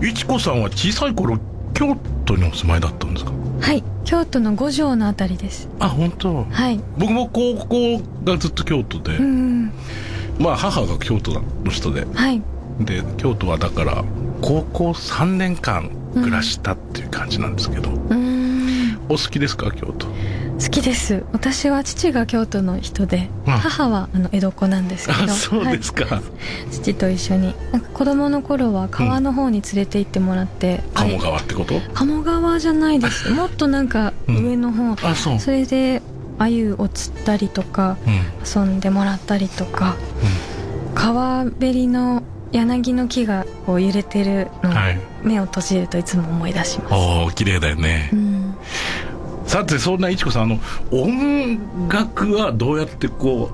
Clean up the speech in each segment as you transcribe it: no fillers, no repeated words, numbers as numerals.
いちこさんは小さい頃京都にお住まいだったんですか？はい、京都の五条のあたりです。あ、本当。はい。僕も高校がずっと京都で、まあ母が京都の人で、はい。で京都はだから高校3年間暮らしたっていう感じなんですけど、お好きですか京都？好きです。私は父が京都の人で、母は江戸っ子なんですけど。あ、そうですか。はい、父と一緒になんか子供の頃は川の方に連れて行ってもらって、鴨川ってこと？鴨川じゃないです。もっとなんか上の方、あ、そう。それで鮎を釣ったりとか、遊んでもらったりとか、川べりの柳の木がこう揺れてるのを目を閉じるといつも思い出します。おー、綺麗だよね。さて、そんないちこさん、音楽はどうやってこ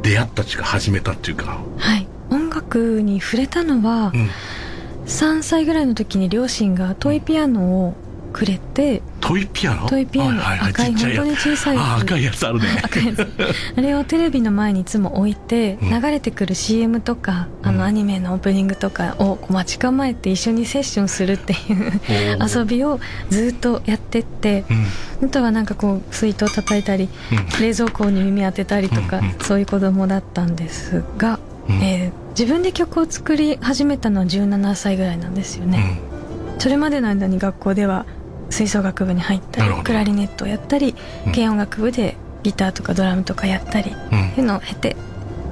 う出会ったっていうか始めたっていうか。はい、音楽に触れたのは、3歳ぐらいの時に両親がトイピアノをくれて。トイピアノ？トイピアノ、赤い、本当に小さいやつ。赤いやつあるね。赤いやつ。あれをテレビの前にいつも置いて、流れてくる CM とか、アニメのオープニングとかをこう待ち構えて一緒にセッションするっていう遊びをずっとやってって、あとはなんかこう水筒叩いたり、冷蔵庫に耳当てたりとか、そういう子供だったんですが、自分で曲を作り始めたのは17歳ぐらいなんですよね。それまでの間に学校では吹奏楽部に入ったり、クラリネットをやったり、軽音楽部でギターとかドラムとかやったり、いうのを経て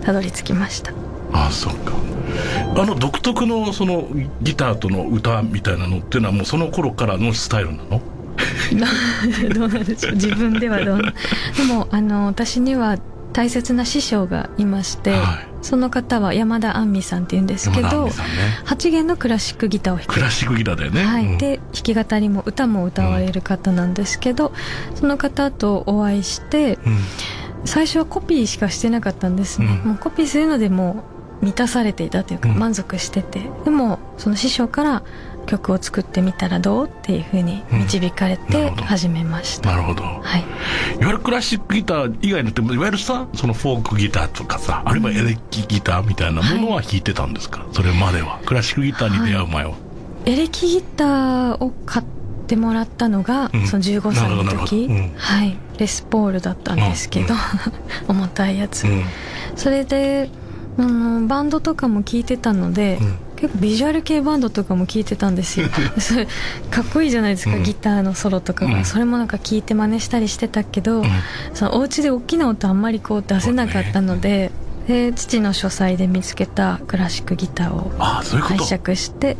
たどり着きました。ああ、そうか。独特のそのギターとの歌みたいなのっていうのはもうその頃からのスタイルなの？どうなんでしょう、自分ではどうな。でも私には大切な師匠がいまして、その方は山田杏美さんっていうんですけど、8弦のクラシックギターを弾く。クラシックギターだよね。はい。で弾き語りも歌も歌われる方なんですけど、その方とお会いして、最初はコピーしかしてなかったんですね。もうコピーするのでもう満たされていたというか、満足してて、でもその師匠から曲を作ってみたらどうっていうふうに導かれて始めました。なるほど。はい。いわゆるクラシックギター以外のって、いわゆるさ、そのフォークギターとかさ、あるいはエレキギターみたいなものは弾いてたんですか？それまでは。クラシックギターに出会う前は。エレキギターを買ってもらったのが、その15歳の時、はい、レスポールだったんですけど、重たいやつ。それでバンドとかも聴いてたので、結構ビジュアル系バンドとかも聴いてたんですよ。それかっこいいじゃないですか、ギターのソロとかが。それもなんか聴いて真似したりしてたけど、そのお家で大きな音あんまりこう出せなかったので、父の書斎で見つけたクラシックギターを拝借して。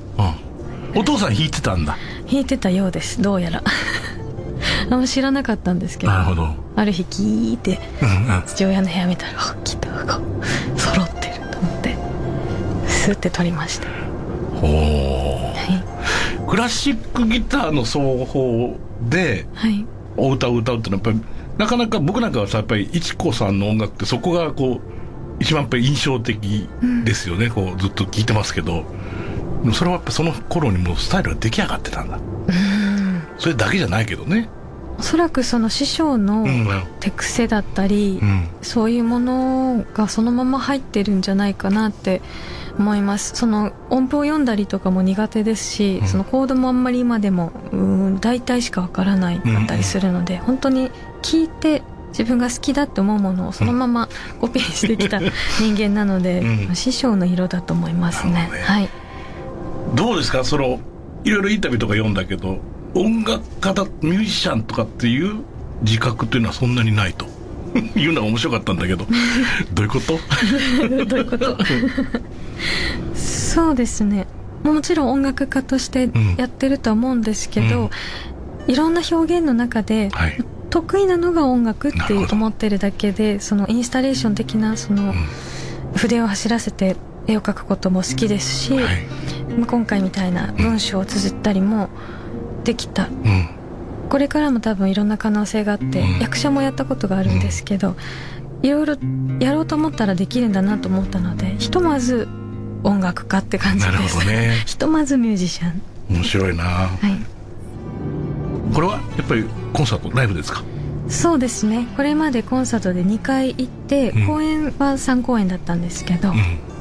お父さん弾いてたんだ？弾いてたようです、どうやら。あんま知らなかったんですけど、なるほど。ある日聞いて、父親の部屋見たらギターが揃ってると思ってスーって取りました。クラシックギターの奏法でお歌を歌うってのはやっぱりなかなか、僕なんかはさ、やっぱりいちこさんの音楽ってそこがこう一番やっぱり印象的ですよね。こうずっと聴いてますけど、でもそれはやっぱその頃にもうスタイルが出来上がってたんだ。それだけじゃないけどね。おそらくその師匠の手癖だったり、そういうものがそのまま入ってるんじゃないかなって思います。その音符を読んだりとかも苦手ですし、そのコードもあんまり今でも大体しかわからないだったりするので、本当に聞いて自分が好きだって思うものをそのままコピーしてきた人間なので、師匠の色だと思いますね。はい。どうですか、そのいろいろインタビューとか読んだけど、音楽家だ、ミュージシャンとかっていう自覚っていうのはそんなにないというのが面白かったんだけどどういうことどういうことそうですね、もちろん音楽家としてやってると思うんですけど、いろんな表現の中で、得意なのが音楽って思ってるだけで、そのインスタレーション的なその筆を走らせて絵を描くことも好きですし、今回みたいな文章を綴ったりもできた、これからも多分いろんな可能性があって、役者もやったことがあるんですけど、いろいろやろうと思ったらできるんだなと思ったので、ひとまず音楽家って感じです。なるほどね。ひとまずミュージシャン。面白いな。これはやっぱりコンサートライブですか？そうですね。これまでコンサートで2回行って、公演は3公演だったんですけど、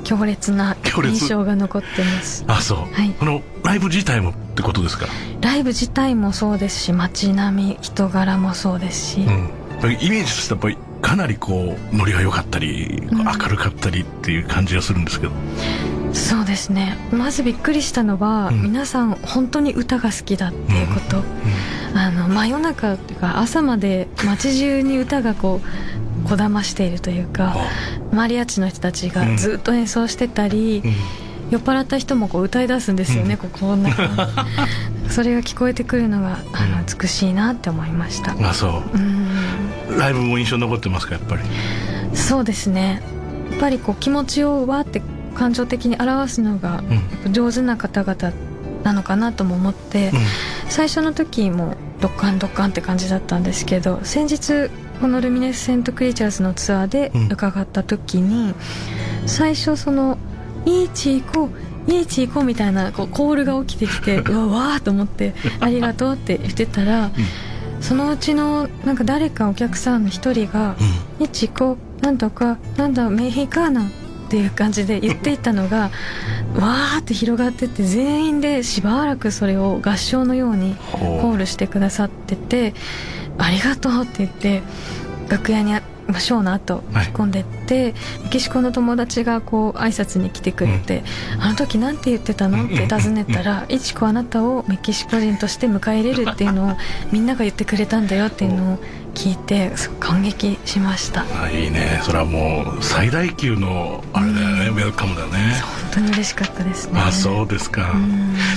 強烈な印象が残ってます。あ、そう、はい、このライブ自体もってことですか？ライブ自体もそうですし、街並み、人柄もそうですし、イメージとしてやっぱりかなりこうノリが良かったり、明るかったりっていう感じがするんですけど。そうですね。まずびっくりしたのは、皆さん本当に歌が好きだっていうこと、真夜中っていうか朝まで街中に歌がこだましているというか、マリアッチの人たちがずっと演奏してたり、酔っ払った人も歌い出すんですよね、ここの中にそれが聞こえてくるのが美しいなって思いました。あ、そう、ライブも印象残ってますか？やっぱりそうですね。やっぱり気持ちをわーって感情的に表すのが上手な方々なのかなとも思って、最初の時もドッカンドッカンって感じだったんですけど、先日このルミネスセントクリーチャーズのツアーで伺った時に、最初イーチ行こうイーチ行こうみたいなコールが起きてきてうわーと思ってありがとうって言ってたら、そのうちのなんか誰かお客さんの一人がイーチ行こうなんとかなんだメヒカーナっていう感じで言っていたのがわーって広がってって、全員でしばらくそれを合唱のようにコールしてくださってて、ありがとうって言って楽屋にショーの後引っ込んでって、メキシコの友達が挨拶に来てくれて、あの時なんて言ってたのって尋ねたら、いちこあなたをメキシコ人として迎え入れるっていうのをみんなが言ってくれたんだよっていうのを聞いて感激しました。いいね。それはもう最大級のあれだよね、ウェルカムだね。本当に嬉しかったですね。あ、そうですか。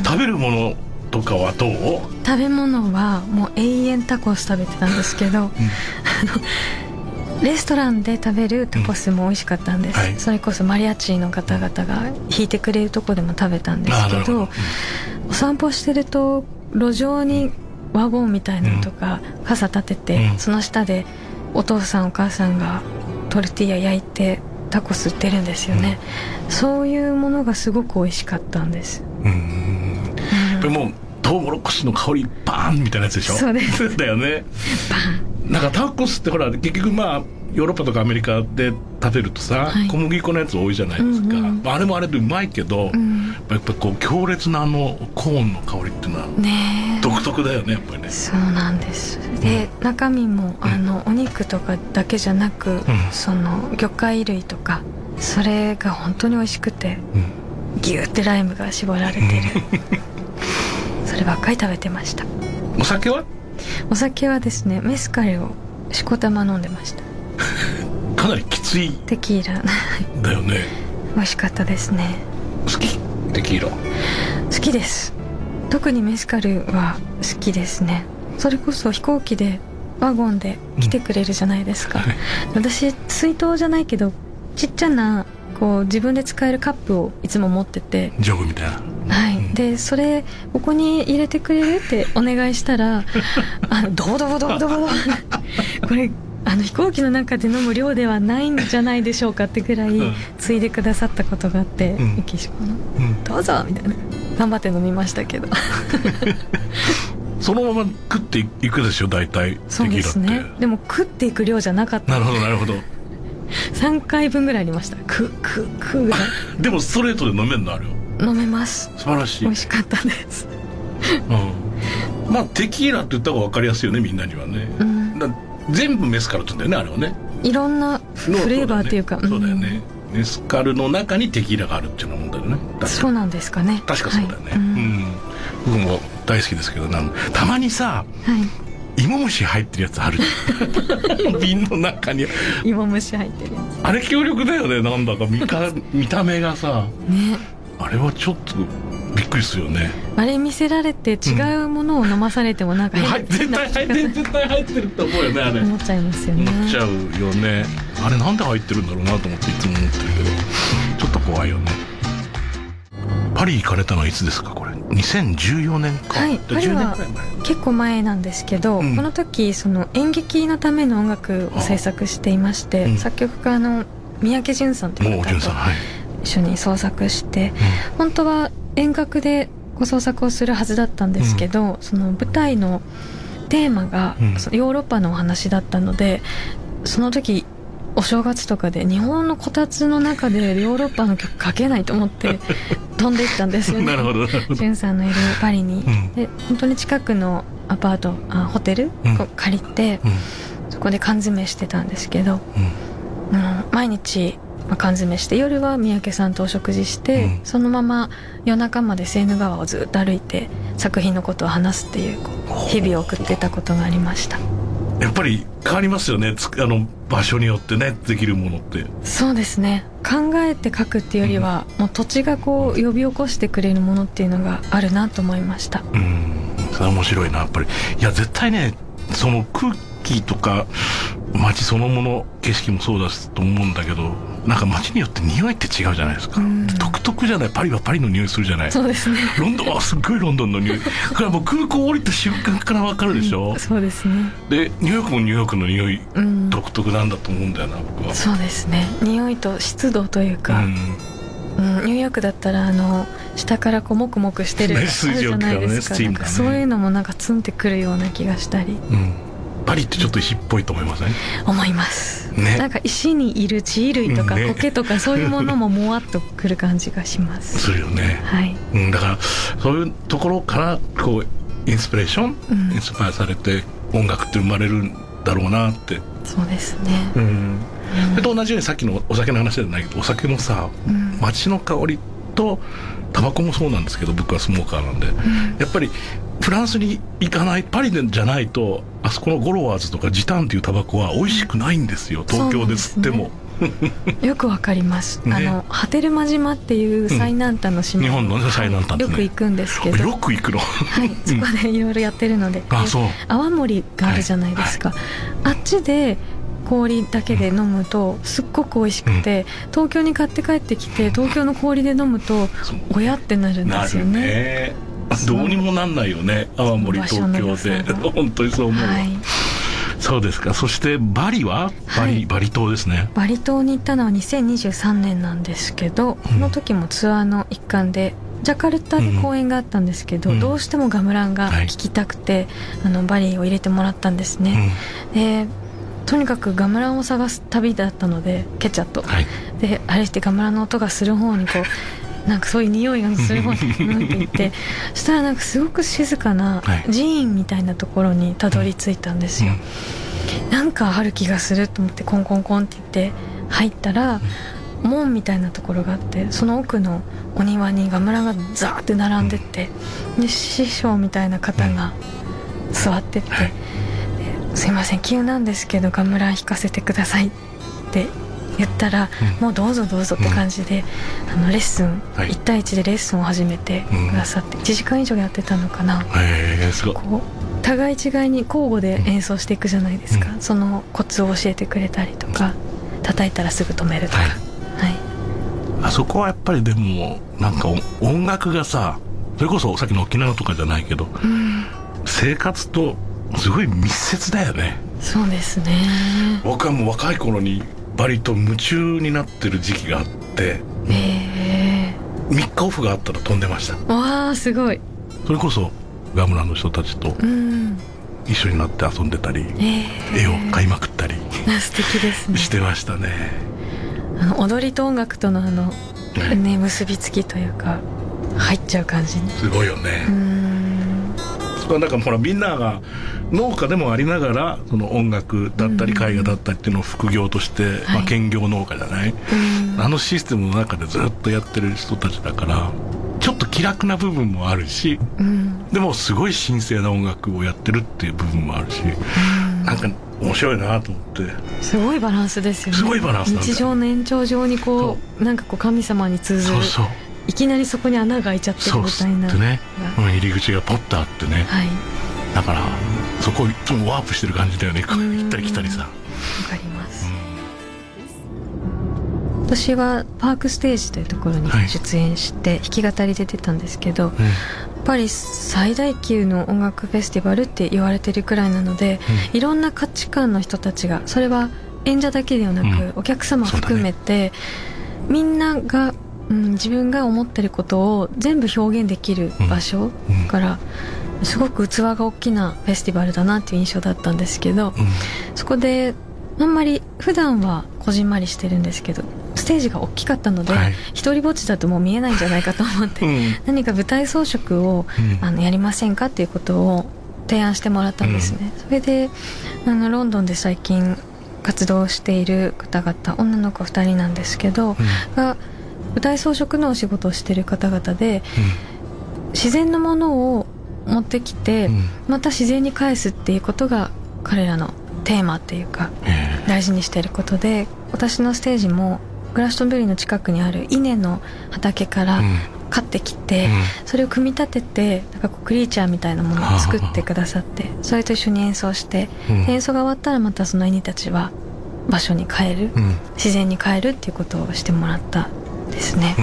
食べるものとかはどう？食べ物はもう永遠タコス食べてたんですけど、レストランで食べるタコスも美味しかったんです、それこそマリアッチの方々が弾いてくれるとこでも食べたんですけど、お散歩してると路上にワゴンみたいなのとか、傘立てて、その下でお父さんお母さんがトルティーヤ焼いてタコス売ってるんですよね、そういうものがすごく美味しかったんです。もうトウモロコシの香りバーンみたいなやつでしょ？そうですだよね。バーン。なんかタコスってほら結局ヨーロッパとかアメリカで食べるとさ、小麦粉のやつ多いじゃないですか、あれもあれでうまいけど、やっぱ強烈なコーンの香りっていうのは独特だよね、やっぱりね。そうなんです。で、中身もお肉とかだけじゃなく、その魚介類とかそれが本当に美味しくて、ギューってライムが絞られてるそればっかり食べてました。お酒は？お酒はですね、メスカルをしこたま飲んでましたかなりきついテキーラだよね。美味しかったですね。好き？テキーラ好きです。特にメスカルは好きですね。それこそ飛行機でワゴンで来てくれるじゃないですか、私水筒じゃないけどちっちゃな自分で使えるカップをいつも持ってて、ジョグみたいな、でそれここに入れてくれるってお願いしたらドボドボドボドボこれ飛行機の中で飲む量ではないんじゃないでしょうかってぐらいついでくださったことがあって、メキシコの、どうぞみたいな、頑張って飲みましたけどそのまま食っていくでしょ大体テキーラって。そうですね。でも食っていく量じゃなかった。なるほどなるほど。3回分ぐらいありました。ぐらいでもストレートで飲めるのあるよ。飲めます。素晴らしい。美味しかったです、テキーラって言った方が分かりやすいよね、みんなにはね、全部メスカルって言うんだよね、あれはね。いろんなフレーバーっていうか、そうだよね、メスカルの中にテキーラがあるっていうのもんだよね。そうなんですかね。確かそうだよね、僕も大好きですけど、たまにさ、芋虫入ってるやつある瓶の中に芋虫入ってるやつ、あれ強力だよね。なんだか見た目がさ、ね、あれはちょっとびっくりするよね。あれ見せられて違うものを飲まされても絶対入ってるって思うよね。あれ思っちゃいますよね。思っちゃうよね。あれなんで入ってるんだろうなと思っていつも思ってるけど、ちょっと怖いよね。パリ行かれたのはいつですか？これ2014年か。はい、パリは結構前なんですけど、この時その演劇のための音楽を制作していまして、作曲家の三宅淳さんという方と一緒に創作して、本当は遠隔で創作をするはずだったんですけど、その舞台のテーマが、ヨーロッパのお話だったので、その時お正月とかで日本のこたつの中でヨーロッパの曲かけないと思って飛んでいったんですよね。なるほどじゅんさんのいるパリに、で本当に近くのアパートホテルを借りて、そこで缶詰してたんですけど、毎日缶詰して夜は三宅さんとお食事して、そのまま夜中までセーヌ川をずっと歩いて作品のことを話すっていう日々を送ってたことがありました。やっぱり変わりますよね、場所によってね、できるものって。そうですね、考えて書くっていうよりは、もう土地がこう呼び起こしてくれるものっていうのがあるなと思いました。それは面白いな、やっぱり。いや絶対ね、その空気とか街そのもの、景色もそうだと思うんだけど、なんか街によって匂いって違うじゃないですか。独特じゃない。パリはパリの匂いするじゃない。そうですね。ロンドンはすっごいロンドンの匂い。これはもう空港降りた瞬間から分かるでしょ。そうですね。でニューヨークもニューヨークの匂い、独特なんだと思うんだよな、僕は。そうですね。匂いと湿度というか、ニューヨークだったら下からこうモクモクしてる、水蒸気からね、スチームがね、そういうのもなんかツンってくるような気がしたり。パリってちょっと石っぽいと思いません？思います、なんか石にいる地衣類とか苔とかそういうものももわっとくる感じがします。するよね。はい。だからそういうところからこうインスピレーション、インスパイアされて音楽って生まれるんだろうなって。そうですね。それと同じようにさっきのお酒の話じゃないけど、お酒のさ、街の香りとタバコもそうなんですけど、僕はスモーカーなんで、やっぱりフランスに行かない、パリでじゃないと、あそこのゴロワーズとかジタンっていうタバコは美味しくないんですよ、東京で吸っても。よくわかります、波照間島っていう最南端の島、日本の最南端ですね、よく行くんですけど。よく行くのはい、そこでいろいろやってるので、泡盛があるじゃないですか、あっちで氷だけで飲むとすっごく美味しくて、東京に買って帰ってきて東京の氷で飲むとおやってなるんですよね。どうにもなんないよね、泡盛東京で。本当にそう思う。そうですか。そしてバリはバリ島ですね。バリ島に行ったのは2023年なんですけど、この時もツアーの一環でジャカルタで公演があったんですけど、どうしてもガムランが聴きたくて、バリを入れてもらったんですね。でとにかくガムランを探す旅だったので、ケチャと、で歩いてガムランの音がする方にこうなんかそういう匂いがする方になんて言ってそしたらなんかすごく静かな寺院みたいなところにたどり着いたんですよ。なんかある気がすると思ってコンコンコンって言って入ったら、門みたいなところがあって、その奥のお庭にガムランがザーって並んでって、で師匠みたいな方が座ってって、すいません急なんですけどガムラン弾かせてくださいって言ったら、もうどうぞどうぞって感じで、レッスン、1対1でレッスンを始めてくださって、1時間以上やってたのかな。こう互い違いに交互で演奏していくじゃないですか、そのコツを教えてくれたりとか、叩いたらすぐ止めるとか、あそこはやっぱりでもなんか音楽がさ、それこそさっきの沖縄とかじゃないけど、生活とすごい密接だよね。そうですね。僕はもう若い頃にバリと夢中になってる時期があって、3日オフがあったら飛んでました。わーすごい。それこそガムランの人たちと一緒になって遊んでたり、絵を買いまくったり素敵ですね。してましたね。踊りと音楽との結びつきというか入っちゃう感じにすごいよね。そこはなんかほらみんなが農家でもありながら、その音楽だったり絵画だったりっていうのを副業として、兼業農家じゃない、あのシステムの中でずっとやってる人たちだから、ちょっと気楽な部分もあるし、でもすごい神聖な音楽をやってるっていう部分もあるし、なんか面白いなと思って。すごいバランスですよね。すごいバランスなんだ。日常の延長上にこうなんかこう神様に通ずる、いきなりそこに穴が開いちゃってるみたいな。そうね、入り口がポッとあってね、だからそこをいつもワープしてる感じだよね。行ったり来たりさ。わかります。私はパークステージというところに出演して弾き語りで出たんですけど、パリ最大級の音楽フェスティバルって言われてるくらいなので、いろんな価値観の人たちが、それは演者だけではなく、お客様含めて、みんなが、自分が思ってることを全部表現できる場所から、すごく器が大きなフェスティバルだなっていう印象だったんですけど、そこであんまり普段はこじんまりしてるんですけど、ステージが大きかったので、一人ぼっちだともう見えないんじゃないかと思って、何か舞台装飾を、やりませんかっていうことを提案してもらったんですね。それでロンドンで最近活動している方々、女の子2人なんですけど、が舞台装飾のお仕事をしている方々で、自然のものを持ってきて、また自然に返すっていうことが彼らのテーマっていうか大事にしていることで、私のステージもグラストンベリーの近くにある稲の畑から買ってきて、それを組み立ててなんかこうクリーチャーみたいなものを作ってくださって、それと一緒に演奏して、演奏が終わったらまたその稲たちは場所に帰る、自然に帰るっていうことをしてもらったですね。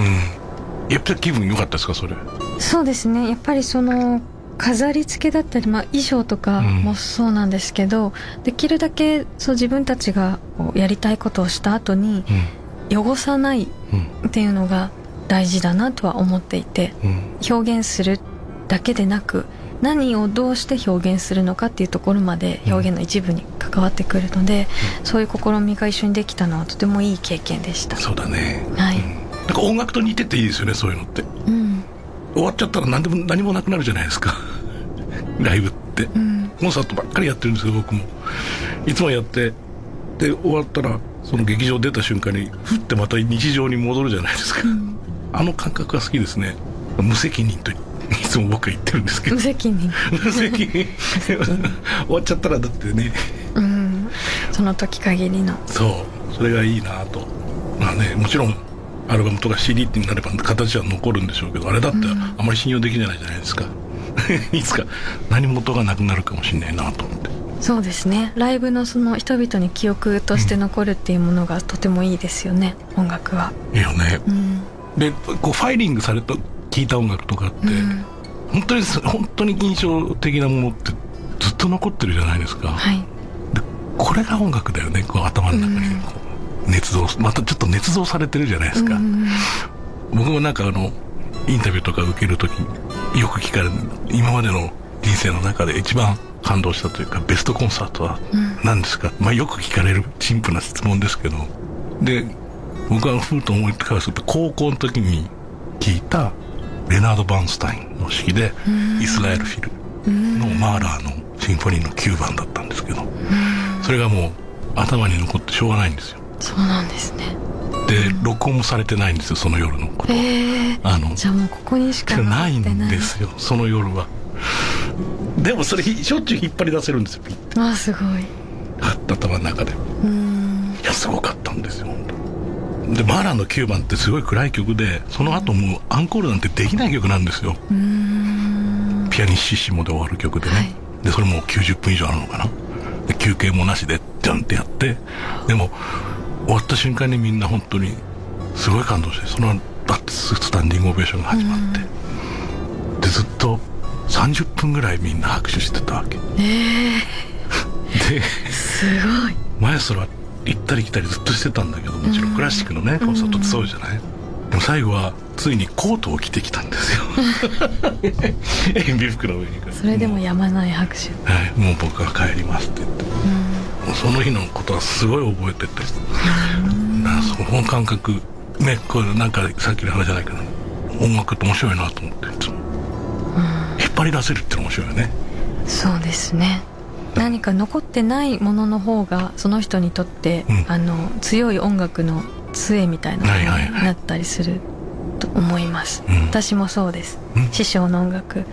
やっぱり気分良かったですか、それ？そうですね、やっぱりその飾り付けだったり、衣装とかもそうなんですけど、できるだけそう自分たちがこうやりたいことをした後に汚さないっていうのが大事だなとは思っていて、表現するだけでなく何をどうして表現するのかっていうところまで表現の一部に関わってくるので、そういう試みが一緒にできたのはとてもいい経験でした。そうだね、はい、なんか音楽と似てていいですよね、そういうのって。終わっちゃったら何もなくなるじゃないですかライブって、コンサートばっかりやってるんですよ、僕も。いつもやってで終わったらその劇場出た瞬間にふってまた日常に戻るじゃないですか、あの感覚が好きですね。無責任といつも僕は言ってるんですけど、無責任終わっちゃったらだってね、その時限りの、それがいいなと。もちろんアルバムとか CD ってなれば形は残るんでしょうけど、あれだってあまり信用できないじゃないですかいつか何元がなくなるかもしれないなと思って。そうですね、ライブのその人々に記憶として残るっていうものがとてもいいですよね、音楽は。いいよね、でこうファイリングされた聴いた音楽とかって、本当に印象的なものってずっと残ってるじゃないですか、でこれが音楽だよね、こう頭の中にこう捏造、またちょっと捏造されてるじゃないですか、僕もなんかインタビューとか受けるときよく聞かれる、今までの人生の中で一番感動したというかベストコンサートは何ですか、よく聞かれるシンプルな質問ですけど、で僕はふと思い返すと高校の時に聞いたレナード・バーンスタインの指揮でイスラエル・フィルのマーラーのシンフォニーの9番だったんですけど、それがもう頭に残ってしょうがないんですよ。そうなんですね。で録音もされてないんですよ、その夜のこと。じゃあもうここにしかないんですよ、その夜は。でもそれしょっちゅう引っ張り出せるんですよ、すごい頭の中で。いやすごかったんですよ本当で。マーラーの9番ってすごい暗い曲で、その後もうアンコールなんてできない曲なんですよ。ピアニッシッシモで終わる曲でね、でそれも90分以上あるのかな。で休憩もなしでジャンってやって、でも終わった瞬間にみんな本当にすごい感動して、そのバッてスタンディングオベーションが始まって、でずっと30分ぐらいみんな拍手してたわけ。ですごい。マエストロは行ったり来たりずっとしてたんだけど、もちろんクラシックのねコンサートってそうじゃない。でも最後はついにコートを着てきたんですよ塩ビ服の上に。それでもやまない拍手。もう僕は帰りますって言って、その日のことはすごい覚えてて、その感覚ね、これなんかさっきの話じゃないけど、音楽って面白いなと思って、いつも引っ張り出せるっての面白いよね。そうですね、何か残ってないものの方がその人にとって、強い音楽の杖みたいなものになったりすると思います、私もそうです、師匠の音楽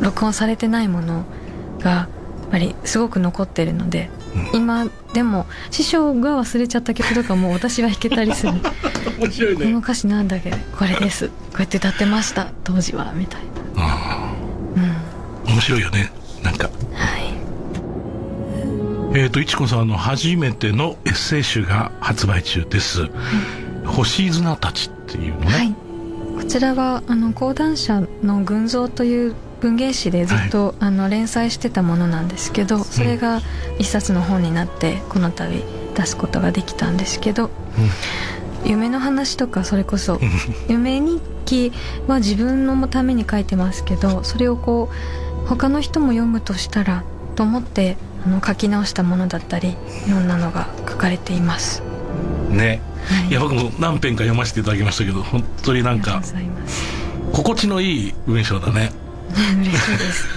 録音されてないものがやっぱりすごく残ってるので、今でも師匠が忘れちゃった曲とかも私は弾けたりする面白いね。この歌詞なんだけどこれです、こうやって歌ってました当時はみたいな。面白いよね、なんか。いちこさんの初めてのエッセイ集が発売中です、星綱たちっていうのね、こちらは講談社の群像という文芸誌でずっと、連載してたものなんですけど、それが一冊の本になってこの度出すことができたんですけど、夢の話とか、それこそ夢日記は自分のために書いてますけど、それをこう他の人も読むとしたらと思って書き直したものだったり、いろんなのが書かれていますね、はい、いや僕も何編か読ませていただきましたけど、本当になんか心地のいい文章だね嬉しいです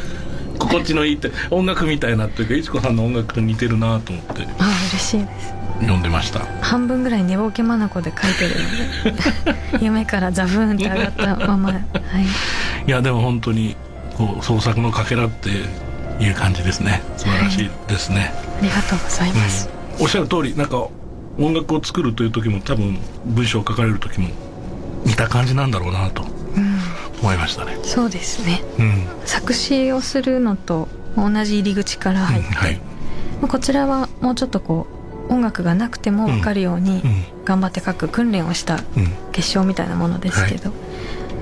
心地のいいって音楽みたいなというか、いちこさんの音楽と似てるなと思って嬉しいです。読んでました。半分ぐらい寝ぼけ眼で書いてるので夢からザブーンって上がったまま、はい、いやでも本当にこう創作のかけらっていう感じですね。素晴らしいですね、ありがとうございます、おっしゃる通り、なんか音楽を作るという時も多分文章を書かれる時も似た感じなんだろうなと思いましたね、そうですね、作詞をするのと同じ入り口から入って、はい、こちらはもうちょっとこう音楽がなくても分かるように頑張って書く訓練をした結晶みたいなものですけど、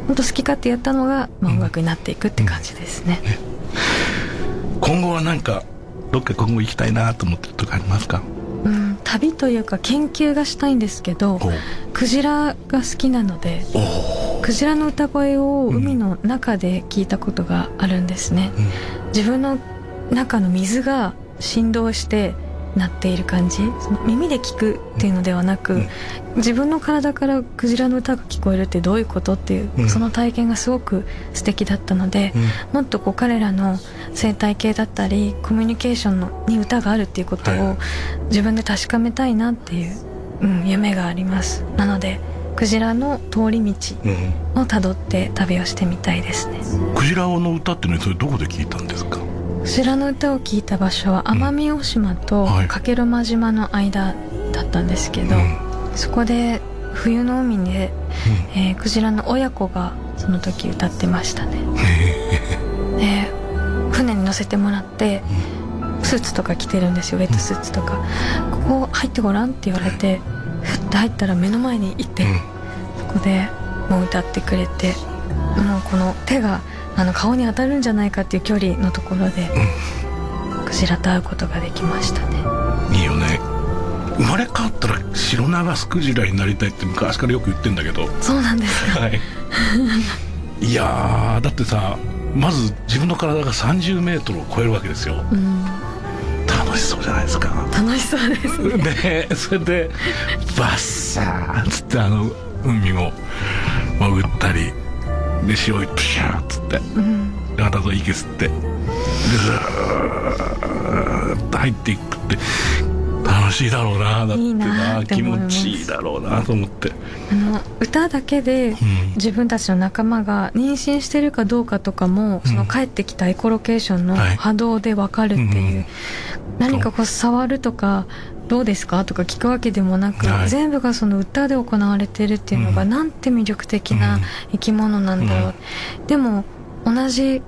本当好き勝手やったのが、音楽になっていくって感じですね、今後はなんかどっか今後行きたいなと思ってるとかありますか？旅というか研究がしたいんですけど、クジラが好きなので、クジラの歌声を海の中で聞いたことがあるんですね、自分の中の水が振動して鳴っている感じ、その耳で聞くっていうのではなく、自分の体からクジラの歌が聞こえるってどういうことっていう、その体験がすごく素敵だったので、もっとこう彼らの生態系だったりコミュニケーションに歌があるっていうことを自分で確かめたいなっていう、夢があります。なのでクジラの通り道をたどって旅をしてみたいですね、クジラの歌ってね、それどこで聞いたんですか？クジラの歌を聞いた場所は奄美大島と加計呂麻島の間だったんですけど、そこで冬の海で、クジラの親子がその時歌ってましたねで船に乗せてもらってスーツとか着てるんですよ、ウェットスーツとか、ここ入ってごらんって言われてふって入ったら目の前にいて、そこでもう歌ってくれて、もうこの手が顔に当たるんじゃないかっていう距離のところで、クジラと会うことができましたね。いいよね。生まれ変わったらシロナガスクジラになりたいって昔からよく言ってんだけど。そうなんですか、はいいやだってさ、まず自分の体が30メートルを超えるわけですよ、楽しそうじゃないですか。楽しそうですねでそれでバッサーっつって海を潜ったりで、潮いプシャーっつって、でまた息吸ってでずーっと入っていくって楽しいだろうな、だってな、気持ちいいだろうなと思って、歌だけで自分たちの仲間が妊娠してるかどうかとかも、その帰ってきたエコロケーションの波動で分かるっていう、何かこう触るとかどうですかとか聞くわけでもなく、全部がその歌で行われてるっていうのが、なんて魅力的な生き物なんだろう、でも同じ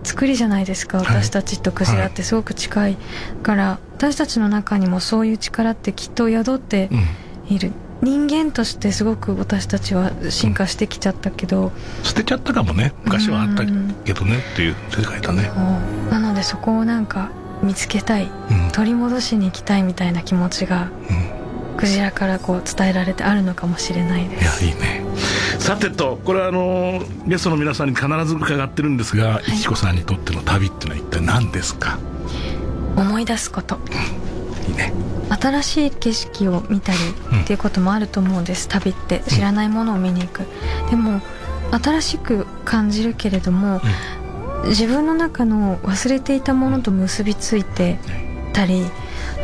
作りじゃないですか、私たちとクジラってすごく近いから、私たちの中にもそういう力ってきっと宿っている、人間としてすごく私たちは進化してきちゃったけど、捨てちゃったかもね、昔はあったけどねっていう世界だね。なのでそこをなんか見つけたい、取り戻しに行きたいみたいな気持ちが、クジラからこう伝えられてあるのかもしれないです。いやいいね。さてと、これはゲストの皆さんに必ず伺ってるんですが、いちこさんにとっての旅ってのは一体何ですか？思い出すこと、いいね。新しい景色を見たりっていうこともあると思うんです、旅って知らないものを見に行く、でも新しく感じるけれども、自分の中の忘れていたものと結びついてたり、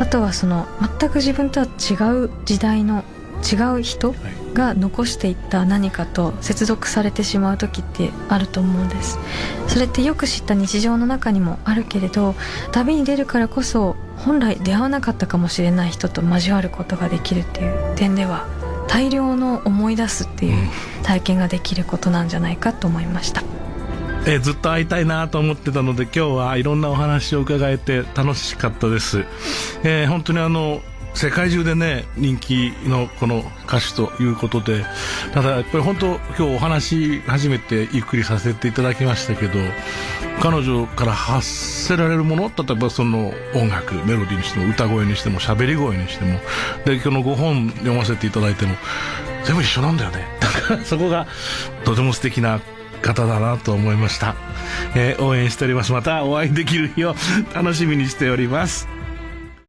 あとはその全く自分とは違う時代の違う人が残していった何かと接続されてしまう時ってあると思うんです。それってよく知った日常の中にもあるけれど、旅に出るからこそ本来出会わなかったかもしれない人と交わることができるっていう点では、大量の思い出すっていう体験ができることなんじゃないかと思いました。ずっと会いたいなと思ってたので、今日はいろんなお話を伺えて楽しかったです。本当に世界中でね人気のこの歌手ということで、ただやっぱり本当今日お話初めてゆっくりさせていただきましたけど、彼女から発せられるもの、例えばその音楽メロディーにしても歌声にしても喋り声にしても、で今日の5本読ませていただいても全部一緒なんだよね。だからそこがとても素敵な方だなと思いました。応援しております。またお会いできる日を楽しみにしております。